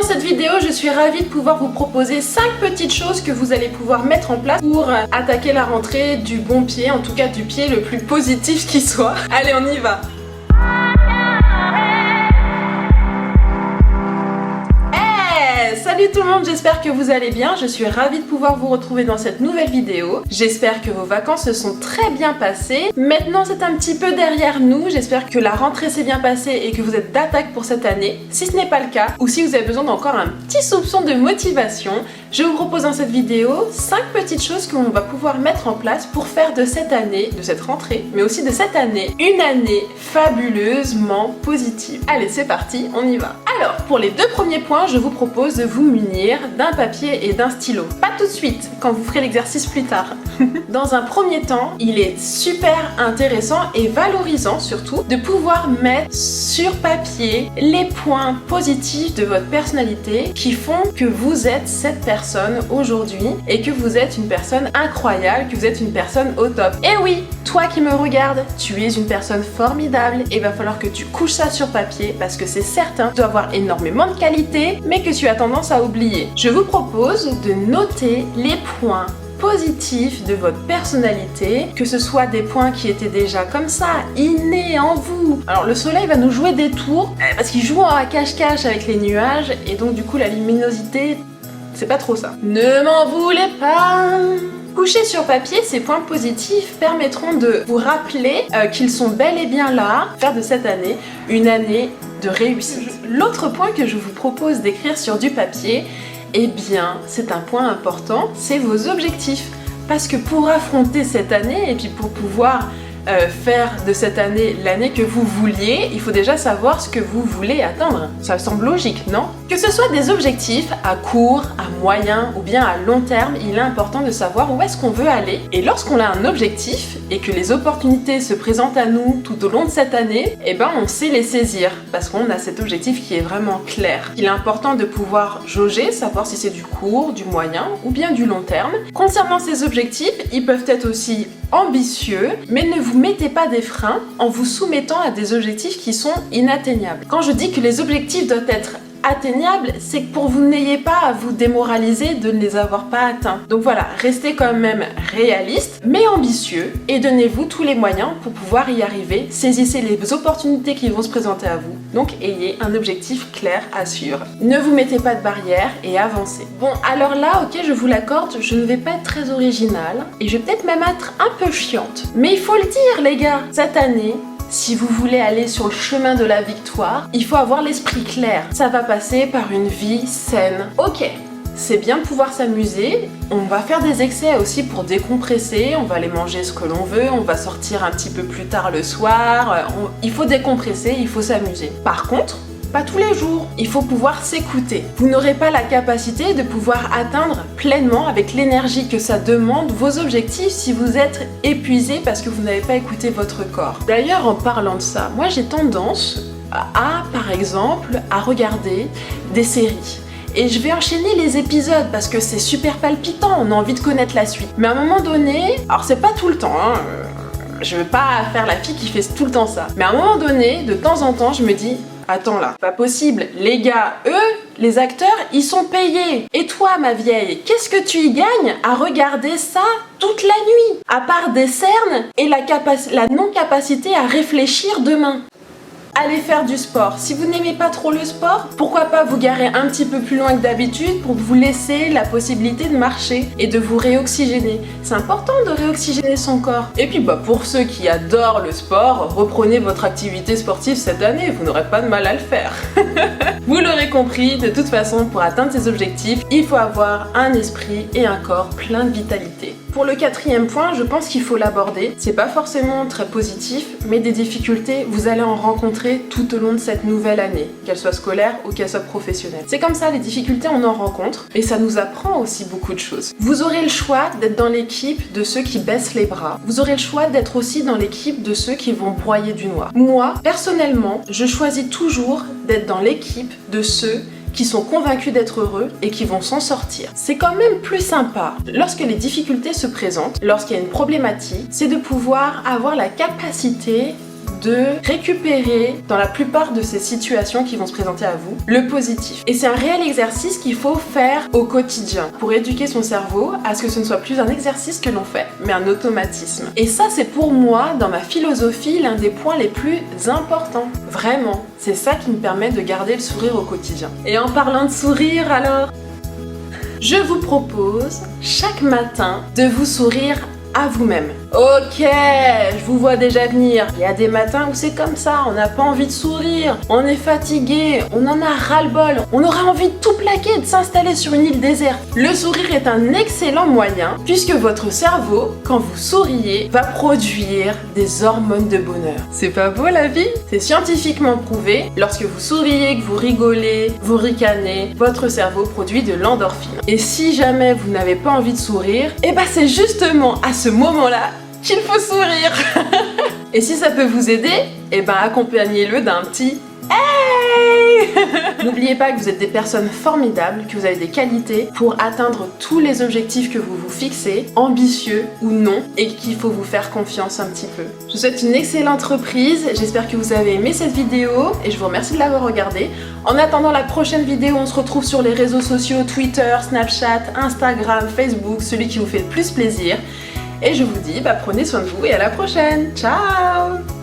Dans cette vidéo, je suis ravie de pouvoir vous proposer 5 petites choses que vous allez pouvoir mettre en place pour attaquer la rentrée du bon pied, en tout cas du pied le plus positif qui soit. Allez, on y va! Salut tout le monde, j'espère que vous allez bien, je suis ravie de pouvoir vous retrouver dans cette nouvelle vidéo. J'espère que vos vacances se sont très bien passées. Maintenant c'est un petit peu derrière nous, j'espère que la rentrée s'est bien passée et que vous êtes d'attaque pour cette année. Si ce n'est pas le cas, ou si vous avez besoin d'encore un petit soupçon de motivation, je vous propose dans cette vidéo 5 petites choses que l'on va pouvoir mettre en place pour faire de cette année, de cette rentrée, mais aussi de cette année, une année fabuleusement positive. Allez, c'est parti, on y va. Alors, pour les 2 premiers points, je vous propose de vous munir d'un papier et d'un stylo. Pas tout de suite, quand vous ferez l'exercice plus tard. Dans un premier temps, il est super intéressant et valorisant surtout de pouvoir mettre sur papier les points positifs de votre personnalité qui font que vous êtes cette personne aujourd'hui et que vous êtes une personne incroyable, que vous êtes une personne au top. Et oui, toi qui me regardes, tu es une personne formidable et il va falloir que tu couches ça sur papier parce que c'est certain, tu dois avoir énormément de qualités mais que tu as tendance à oublier. Je vous propose de noter les points positifs de votre personnalité, que ce soit des points qui étaient déjà comme ça, innés en vous. Alors le soleil va nous jouer des tours parce qu'il joue à cache-cache avec les nuages et donc du coup la luminosité, c'est pas trop ça. Ne m'en voulez pas! Coucher sur papier ces points positifs permettront de vous rappeler qu'ils sont bel et bien là, faire de cette année une année de réussite. L'autre point que je vous propose d'écrire sur du papier, eh bien, c'est un point important, c'est vos objectifs. Parce que pour affronter cette année et puis pour pouvoir faire de cette année l'année que vous vouliez, il faut déjà savoir ce que vous voulez atteindre. Ça semble logique, non? Que ce soit des objectifs à court, à moyen ou bien à long terme, il est important de savoir où est-ce qu'on veut aller. Et lorsqu'on a un objectif et que les opportunités se présentent à nous tout au long de cette année, eh ben on sait les saisir parce qu'on a cet objectif qui est vraiment clair. Il est important de pouvoir jauger, savoir si c'est du court, du moyen ou bien du long terme. Concernant ces objectifs, ils peuvent être aussi ambitieux, mais ne vous mettez pas des freins en vous soumettant à des objectifs qui sont inatteignables. Quand je dis que les objectifs doivent être atteignables, c'est que pour vous n'ayez pas à vous démoraliser de ne les avoir pas atteints. Donc voilà, restez quand même réaliste, mais ambitieux, et donnez-vous tous les moyens pour pouvoir y arriver. Saisissez les opportunités qui vont se présenter à vous. Donc ayez un objectif clair à suivre. Ne vous mettez pas de barrières et avancez. Bon, alors là, ok, je vous l'accorde, je ne vais pas être très originale, et je vais peut-être même être un peu chiante. Mais il faut le dire, les gars, cette année, si vous voulez aller sur le chemin de la victoire, il faut avoir l'esprit clair. Ça va passer par une vie saine. Ok, c'est bien de pouvoir s'amuser, on va faire des excès aussi pour décompresser, on va aller manger ce que l'on veut, on va sortir un petit peu plus tard le soir, il faut décompresser, il faut s'amuser. Par contre, pas tous les jours, il faut pouvoir s'écouter. Vous n'aurez pas la capacité de pouvoir atteindre pleinement, avec l'énergie que ça demande, vos objectifs si vous êtes épuisé parce que vous n'avez pas écouté votre corps. D'ailleurs, en parlant de ça, moi j'ai tendance par exemple, à regarder des séries. Et je vais enchaîner les épisodes parce que c'est super palpitant, on a envie de connaître la suite. Mais à un moment donné, alors c'est pas tout le temps, hein, je veux pas faire la fille qui fait tout le temps ça. Mais à un moment donné, de temps en temps, je me dis, attends là, pas possible, les gars, eux, les acteurs, ils sont payés. Et toi, ma vieille, qu'est-ce que tu y gagnes à regarder ça toute la nuit? À part des cernes et la non-capacité à réfléchir demain. Allez faire du sport. Si vous n'aimez pas trop le sport, pourquoi pas vous garer un petit peu plus loin que d'habitude pour vous laisser la possibilité de marcher et de vous réoxygéner. C'est important de réoxygéner son corps. Et puis pour ceux qui adorent le sport, reprenez votre activité sportive cette année, vous n'aurez pas de mal à le faire. Vous l'aurez compris, de toute façon, pour atteindre ses objectifs, il faut avoir un esprit et un corps plein de vitalité. Pour le 4e point, je pense qu'il faut l'aborder. C'est pas forcément très positif, mais des difficultés, vous allez en rencontrer tout au long de cette nouvelle année, qu'elle soit scolaire ou qu'elle soit professionnelle. C'est comme ça, les difficultés, on en rencontre, mais ça nous apprend aussi beaucoup de choses. Vous aurez le choix d'être dans l'équipe de ceux qui baissent les bras. Vous aurez le choix d'être aussi dans l'équipe de ceux qui vont broyer du noir. Moi, personnellement, je choisis toujours d'être dans l'équipe de ceux qui sont convaincus d'être heureux et qui vont s'en sortir. C'est quand même plus sympa, lorsque les difficultés se présentent, lorsqu'il y a une problématique, c'est de pouvoir avoir la capacité de récupérer dans la plupart de ces situations qui vont se présenter à vous, le positif. Et c'est un réel exercice qu'il faut faire au quotidien pour éduquer son cerveau à ce que ce ne soit plus un exercice que l'on fait, mais un automatisme. Et ça, c'est pour moi, dans ma philosophie, l'un des points les plus importants. Vraiment, c'est ça qui me permet de garder le sourire au quotidien. Et en parlant de sourire, alors, je vous propose chaque matin de vous sourire à vous-même. Ok, je vous vois déjà venir. Il y a des matins où c'est comme ça, on n'a pas envie de sourire, on est fatigué, on en a ras-le-bol, on aurait envie de tout plaquer et de s'installer sur une île déserte. Le sourire est un excellent moyen puisque votre cerveau, quand vous souriez, va produire des hormones de bonheur. C'est pas beau la vie? C'est scientifiquement prouvé, lorsque vous souriez, que vous rigolez, vous ricanez, votre cerveau produit de l'endorphine. Et si jamais vous n'avez pas envie de sourire, et bah c'est justement à ce moment-là qu'il faut sourire. Et si ça peut vous aider, et ben accompagnez-le d'un petit hey. N'oubliez pas que vous êtes des personnes formidables, que vous avez des qualités pour atteindre tous les objectifs que vous vous fixez, ambitieux ou non, et qu'il faut vous faire confiance un petit peu. Je vous souhaite une excellente reprise, j'espère que vous avez aimé cette vidéo et je vous remercie de l'avoir regardée. En attendant la prochaine vidéo, on se retrouve sur les réseaux sociaux Twitter, Snapchat, Instagram, Facebook, celui qui vous fait le plus plaisir. Et je vous dis, prenez soin de vous et à la prochaine. Ciao!